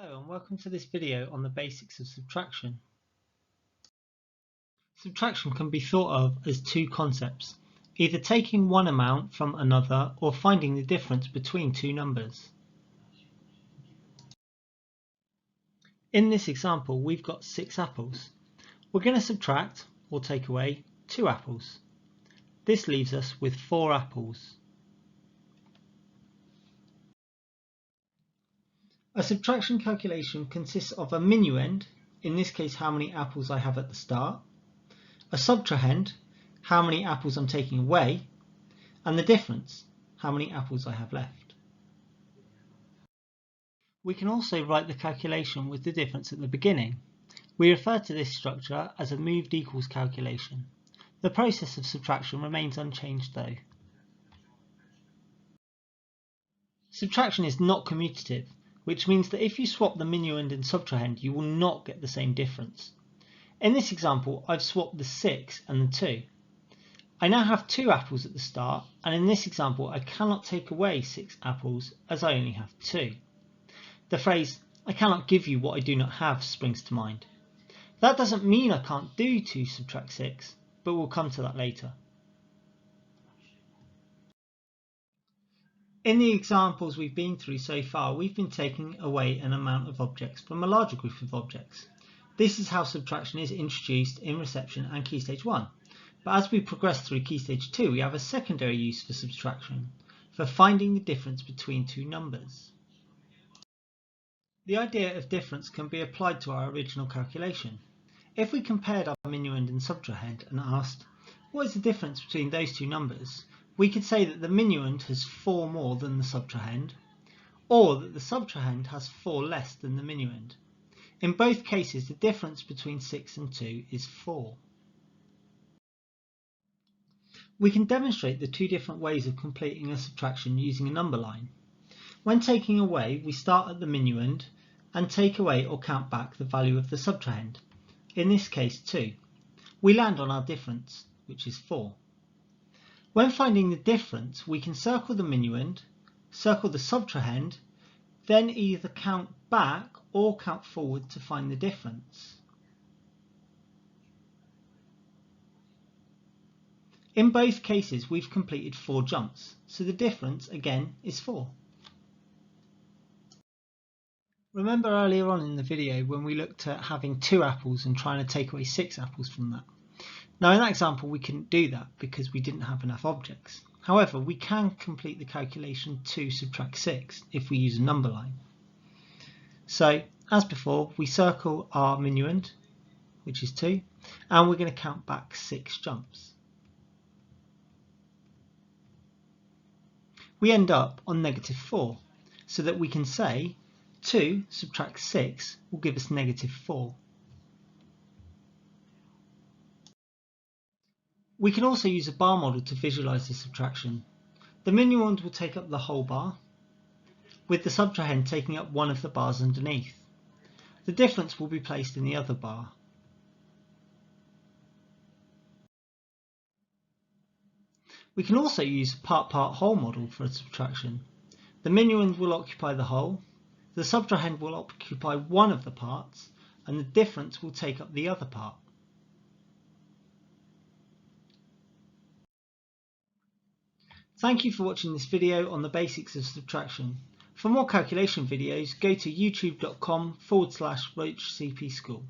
Hello and welcome to this video on the basics of subtraction. Subtraction can be thought of as two concepts, either taking one amount from another or finding the difference between two numbers. In this example, we've got 6 apples. We're going to subtract or take away 2 apples. This leaves us with 4 apples. A subtraction calculation consists of a minuend, in this case how many apples I have at the start, a subtrahend, how many apples I'm taking away, and the difference, how many apples I have left. We can also write the calculation with the difference at the beginning. We refer to this structure as a moved equals calculation. The process of subtraction remains unchanged though. Subtraction is not commutative, which means that if you swap the minuend and subtrahend, you will not get the same difference. In this example, I've swapped the 6 and the 2. I now have 2 apples at the start, and in this example I cannot take away 6 apples as I only have 2. The phrase, "I cannot give you what I do not have," springs to mind. That doesn't mean I can't do 2 subtract 6, but we'll come to that later. In the examples we've been through so far, we've been taking away an amount of objects from a larger group of objects. This is how subtraction is introduced in reception and key stage 1. But as we progress through key stage 2, we have a secondary use for subtraction, for finding the difference between two numbers. The idea of difference can be applied to our original calculation. If we compared our minuend and subtrahend and asked, what is the difference between those two numbers, we could say that the minuend has 4 more than the subtrahend, or that the subtrahend has 4 less than the minuend. In both cases, the difference between 6 and 2 is 4. We can demonstrate the two different ways of completing a subtraction using a number line. When taking away, we start at the minuend and take away or count back the value of the subtrahend, in this case 2. We land on our difference, which is 4. When finding the difference, we can circle the minuend, circle the subtrahend, then either count back or count forward to find the difference. In both cases, we've completed 4 jumps, so the difference again is 4. Remember earlier on in the video when we looked at having 2 apples and trying to take away 6 apples from that? Now in that example we couldn't do that because we didn't have enough objects. However, we can complete the calculation 2 subtract 6 if we use a number line. So as before, we circle our minuend, which is 2, and we're going to count back 6 jumps. We end up on -4, so that we can say 2 subtract 6 will give us -4. We can also use a bar model to visualise the subtraction. The minuend will take up the whole bar, with the subtrahend taking up one of the bars underneath. The difference will be placed in the other bar. We can also use a part-part-whole model for a subtraction. The minuend will occupy the whole, the subtrahend will occupy one of the parts, and the difference will take up the other part. Thank you for watching this video on the basics of subtraction. For more calculation videos, go to youtube.com/RoachCP School.